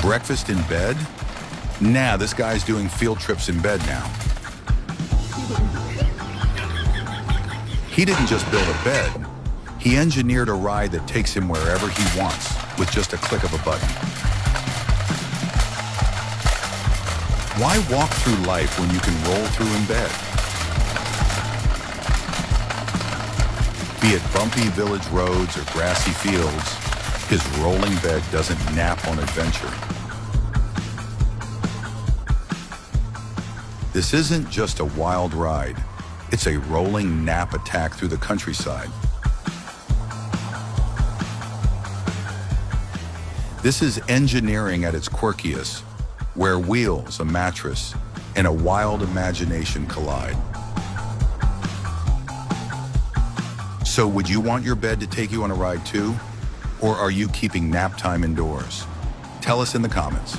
Breakfast in bed? Nah, this guy's doing field trips in bed now. He didn't just build a bed. He engineered a ride that takes him wherever he wants with just a click of a button. Why walk through life when you can roll through in bed? Be it bumpy village roads or grassy fields, his rolling bed doesn't nap on adventure. This isn't just a wild ride. It's a rolling nap attack through the countryside. This is engineering at its quirkiest, where wheels, a mattress, and a wild imagination collide. So would you want your bed to take you on a ride too? Or are you keeping nap time indoors? Tell us in the comments.